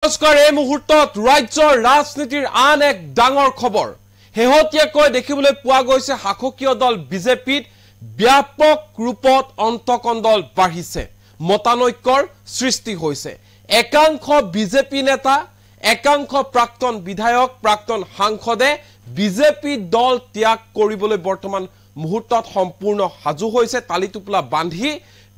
নমস্কাৰ এই মুহূৰ্তত ৰাজ্যৰ ৰাজনীতিৰ আন এক ডাঙৰ খবৰ হেহতিয়াকৈ দেখিবলৈ পোৱা গৈছে শাসকীয় দল বিজেপিত ব্যাপক ৰূপত অন্তকন্দল বাঢ়িছে মতানৈক্যৰ সৃষ্টি হৈছে একাংশ বিজেপি নেতা একাংশ প্ৰাক্তন বিধায়ক প্ৰাক্তন সাংসদে বিজেপি দল ত্যাগ কৰিবলৈ বৰ্তমান মুহূৰ্তত সম্পূৰ্ণ হাজু হৈছে তালিটোপলা বান্ধি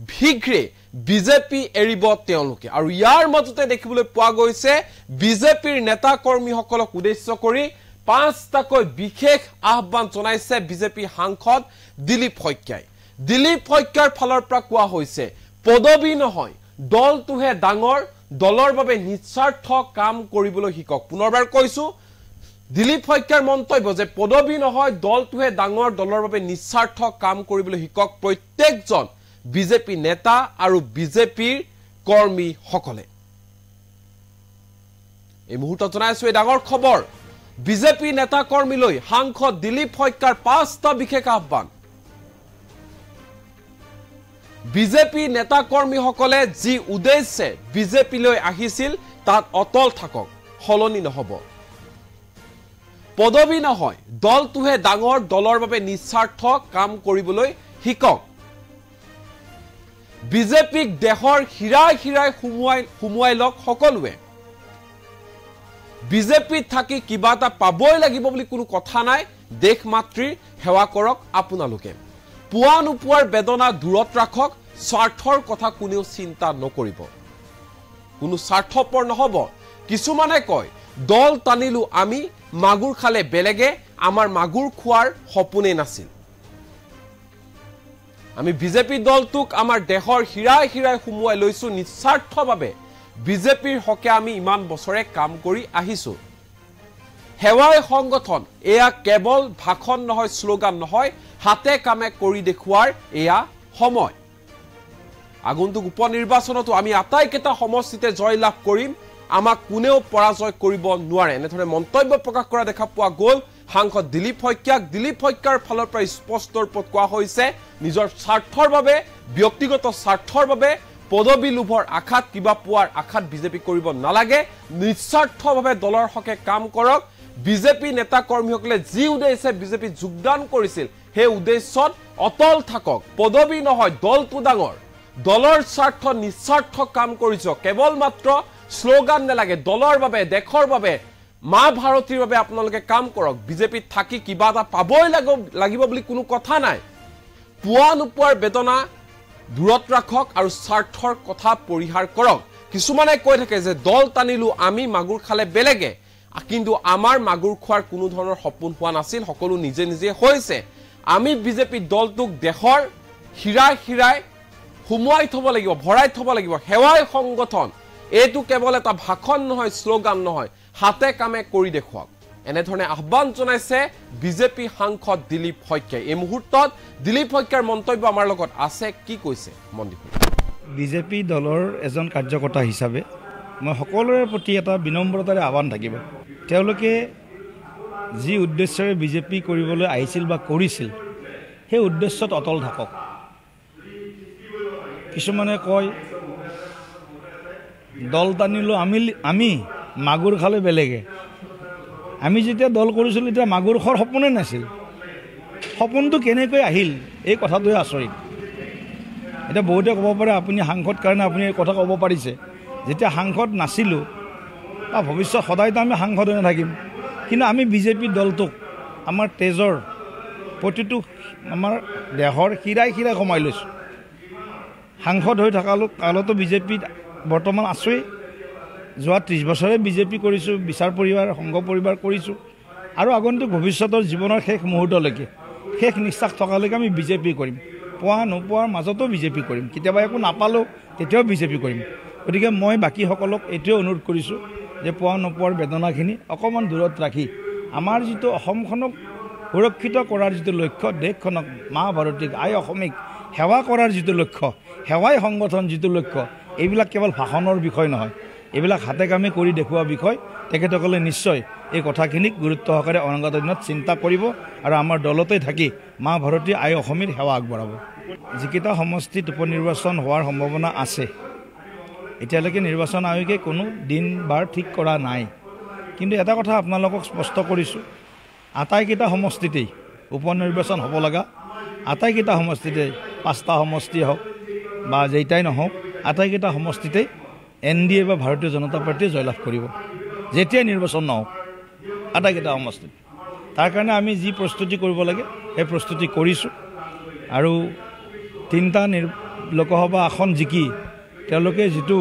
ভিগ্ৰে বিজেপি এৰিব তেওঁলোকে আৰু ইয়াৰ মাজতে দেখিবলৈ পোৱা গৈছে বিজেপিৰ নেতা কৰ্মীসকলক উদ্দেশ্য কৰি পাঁচটাকৈ বিশেষ আহ্বান জনাইছে বিজেপি সাংসদ দিলীপ শইকীয়াৰ ফালৰ পৰা কোৱা হৈছে পদবী নহয় দলটোহে ডাঙৰ দলৰ বাবে নিস্বাৰ্থ কাম কৰিবলৈ শিকক পুনৰবাৰ কৈছো দিলীপ শইকীয়াৰ মন্তব্য যে পদবী নহয় দলটোহে ডাঙৰ দলৰ বাবে নিস্বাৰ্থ কাম কৰিবলৈ শিকক প্ৰত্যেকজন বিজেপি নেতা আৰু বিজেপিৰ কৰ্মী সকলে এই মুহূৰ্তত জনাইছো এই ডাঙৰ খবৰ বিজেপি নেতা কৰ্মীলৈ সাংসদ দিলীপ শইকীয়াৰ পাঁচটা বিশেষ আহ্বান বিজেপি নেতা কৰ্মীসকলে যি উদ্দেশ্যে বিজেপিলৈ আহিছিল তাত অটল থাকক হলনি নহব পদবী নহয় দলটোহে ডাঙৰ দলৰ বাবে নিস্বাৰ্থ কাম কৰিবলৈ শিকক বিজেপিক দেহৰ হিৰাই হিৰাই হুমুৱাই লক সকলোৱে বিজেপিত থাকি কিবা এটা পাবই লাগিব বুলি কোনো কথা নাই দেশ মাতৃৰ সেৱা কৰক আপোনালোকে পুৱা নোপোৱাৰ বেদনা দূৰত ৰাখক স্বাৰ্থৰ কথা কোনেও চিন্তা নকৰিব কোনো স্বাৰ্থপৰ নহব কিছুমানে কয় দল টানিলো আমি মাগুৰ খালে বেলেগে আমাৰ মাগুৰ খোৱাৰ সপোনে নাছিল আমি বিজেপি দলটোক আমাৰ দেহৰ হিৰাই হিৰাই হুমুৱাই লৈছো নিস্বাৰ্থভাৱে বিজেপিৰ হকে আমি ইমান বছৰে কাম কৰি আহিছো হেৱাই সংগঠন এয়া কেৱল ভাষণ নহয় স্লোগান নহয় হাতে কামে কৰি দেখুৱাৰ এয়া সময় আগন্তুক উপনিৰ্বাচনতো আমি আটাইকেইটা সমষ্টিতে জয় লাভ কৰিম আমাক কোনেও পৰাজয় কৰিব নোৱাৰে এনেধৰণে মন্তব্য প্ৰকাশ কৰা দেখা পোৱা গ'ল সাংসদ দিলীপ শইকীয়াৰ ফালৰ পৰা স্পষ্ট ৰূপত কোৱা হৈছে নিজৰ স্বাৰ্থৰ বাবে ব্যক্তিগত স্বাৰ্থৰ বাবে পদবী লোভৰ আঘাত কিবা পোৱাৰ আঘাত বিজেপি কৰিব নালাগে নিস্বাৰ্থভাৱে দলৰ হকে কাম কৰক বিজেপি নেতা কৰ্মীসকলে যি উদ্দেশ্যে বিজেপি যোগদান কৰিছিল সেই উদ্দেশ্যত অটল থাকক পদবী নহয় দলটো ডাঙৰ দলৰ স্বাৰ্থ নিস্বাৰ্থ কাম কৰিছ কেৱল মাত্ৰ স্লোগান নালাগে দলৰ বাবে দেশৰ বাবে মা ভাৰতীৰ বাবে আপোনালোকে কাম কৰক বিজেপিত থাকি কিবা এটা পাবই লাগিব বুলি কোনো কথা নাই পুৱা নোপোৱাৰ বেদনা দূৰত ৰাখক আৰু স্বাৰ্থৰ কথা পৰিহাৰ কৰক কিছুমানে কৈ থাকে যে দল টানিলো আমি মাগুৰ খালে বেলেগে কিন্তু আমাৰ মাগুৰ খোৱাৰ কোনো ধৰণৰ সপোন হোৱা নাছিল সকলো নিজে নিজে হৈছে আমি বিজেপি দলটোক দেশৰ হিৰাই হিৰাই হুমুৱাই থব লাগিব ভৰাই থব লাগিব হেৱাই সংগঠন এইটো কেৱল এটা ভাষণ নহয় স্লোগান নহয় হাতে কামে কৰি দেখুৱাওক এনেধৰণে আহ্বান জনাইছে বিজেপি সাংসদ দিলীপ শইকীয়াই এই মুহূৰ্তত দিলীপ শইকীয়াৰ মন্তব্য আমাৰ লগত আছে কি কৈছে মন্দিৰ বিজেপি দলৰ এজন কাৰ্যকৰ্তা হিচাপে মই সকলোৰে প্ৰতি এটা বিনম্ৰতাৰে আহ্বান থাকিব তেওঁলোকে যি উদ্দেশ্যৰে বিজেপি কৰিবলৈ আহিছিল বা কৰিছিল সেই উদ্দেশ্যত অটল থাকক কিছুমানে কয় দল টানিলো আমি মাগুৰ খালে বেলেগে আমি যেতিয়া দল কৰিছিলোঁ তেতিয়া মাগুৰ খোৱাৰ সপোনে নাছিল সপোনটো কেনেকৈ আহিল এই কথাটোৱে আচৰিত এতিয়া বহুতে ক'ব পাৰে আপুনি সাংসদ কাৰণে আপুনি এই কথা ক'ব পাৰিছে যেতিয়া সাংসদ নাছিলোঁ বা ভৱিষ্যত সদায়তো আমি সাংসদ হৈ নাথাকিম কিন্তু আমি বিজেপি দলটোক আমাৰ তেজৰ প্ৰতিটো আমাৰ দেহৰ হিৰাই হিৰাই কমাই লৈছোঁ সাংসদ হৈ থকা কালতো বিজেপিত বৰ্তমান আছোঁৱেই যোৱা 30 বছৰে বিজেপি কৰিছোঁ বিচাৰ পৰিবাৰ সংঘ পৰিবাৰ কৰিছোঁ আৰু আগন্তুক ভৱিষ্যতৰ জীৱনৰ শেষ মুহূৰ্তলৈকে শেষ নিশ্বাস থকালৈকে আমি বিজেপি কৰিম পোৱা নোপোৱাৰ মাজতো বিজেপি কৰিম কেতিয়াবা একো নাপালেও তেতিয়াও বিজেপি কৰিম গতিকে মই বাকীসকলক এইটোৱে অনুৰোধ কৰিছোঁ যে পোৱা নোপোৱাৰ বেদনাখিনি অকণমান দূৰত ৰাখি আমাৰ যিটো অসমখনক সুৰক্ষিত কৰাৰ যিটো লক্ষ্য দেশখনক মা ভাৰতীক আই অসমীক সেৱা কৰাৰ যিটো লক্ষ্য সেৱাই সংগঠন যিটো লক্ষ্য এইবিলাক কেৱল ভাষণৰ বিষয় নহয় এইবিলাক হাতে কামে কৰি দেখুওৱা বিষয় তেখেতসকলে নিশ্চয় এই কথাখিনিক গুৰুত্ব সহকাৰে অনাগত দিনত চিন্তা কৰিব আৰু আমাৰ দলতে থাকি মা ভাৰতী আই অসমীৰ সেৱা আগবঢ়াব যিকেইটা সমষ্টিত উপনিৰ্বাচন হোৱাৰ সম্ভাৱনা আছে এতিয়ালৈকে নিৰ্বাচন আয়োগে কোনো দিন বাৰ ঠিক কৰা নাই। কিন্তু এটা কথা আপোনালোকক স্পষ্ট কৰিছোঁ, আটাইকেইটা সমষ্টিতেই উপ নিৰ্বাচন হ'ব লগা, আটাইকেইটা সমষ্টিতেই 5টা সমষ্টি হওক বা যেইটাই নহওক, আটাইকেইটা সমষ্টিতেই NDA বা ভাৰতীয় জনতা পাৰ্টীয়ে জয়লাভ কৰিব, যেতিয়াই নিৰ্বাচন নহওক আটাইকেইটা সমষ্টিত। তাৰ কাৰণে আমি যি প্ৰস্তুতি কৰিব লাগে সেই প্ৰস্তুতি কৰিছোঁ। আৰু 3টা লোকসভা আসন জিকি তেওঁলোকে যিটো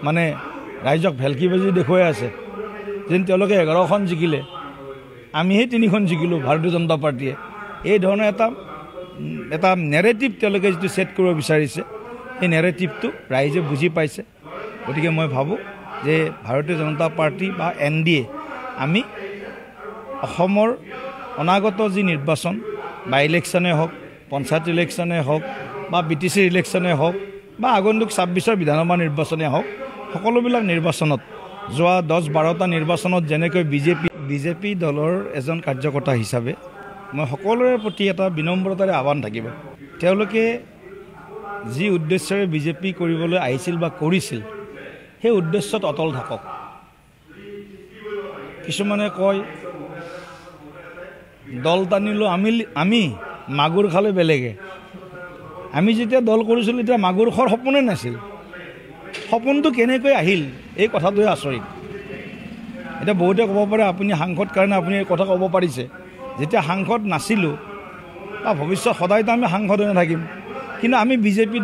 মানে ৰাইজক ভেলকিবাজি দেখুৱাই আছে, যেন তেওঁলোকে 11খন জিকিলে, আমিহে 3খন জিকিলোঁ ভাৰতীয় জনতা পাৰ্টীয়ে, এই ধৰণৰ এটা নেৰেটিভ তেওঁলোকে যিটো ছেট কৰিব বিচাৰিছে, এই নেৰেটিভটো ৰাইজে বুজি পাইছে। গতিকে মই ভাবোঁ যে ভাৰতীয় জনতা পাৰ্টী বা NDA আমি অসমৰ অনাগত যি নিৰ্বাচন বা ইলেকশ্যনে হওক, পঞ্চায়ত ইলেকশ্যনে হওক বা BTC ইলেকশ্যনে হওক বা আগন্তুক 26ৰ বিধানসভা নিৰ্বাচনে হওক, সকলোবিলাক নিৰ্বাচনত যোৱা 10-12টা নিৰ্বাচনত যেনেকৈ বিজেপি দলৰ এজন কাৰ্যকৰ্তা হিচাপে মই সকলোৰে প্ৰতি এটা বিনম্ৰতাৰে আহ্বান থাকিব, তেওঁলোকে যি উদ্দেশ্যৰে বিজেপি কৰিবলৈ আহিছিল বা কৰিছিল সেই উদ্দেশ্যত অটল থাকক। কিছুমানে কয় দল টানিলোঁ আমি মাগুৰ খালে বেলেগে, আমি যেতিয়া দল কৰিছিলোঁ তেতিয়া মাগুৰ খোৱাৰ সপোনে নাছিল। সপোনটো কেনেকৈ আহিল এই কথাটোৱে আচৰিত। এতিয়া বহুতে ক'ব পাৰে আপুনি সাংসদ কাৰণে আপুনি এই কথা ক'ব পাৰিছে, যেতিয়া সাংসদ নাছিলোঁ বা ভৱিষ্যত সদায়তো আমি সাংসদ হৈ নাথাকিম, কিন্তু আমি বিজেপি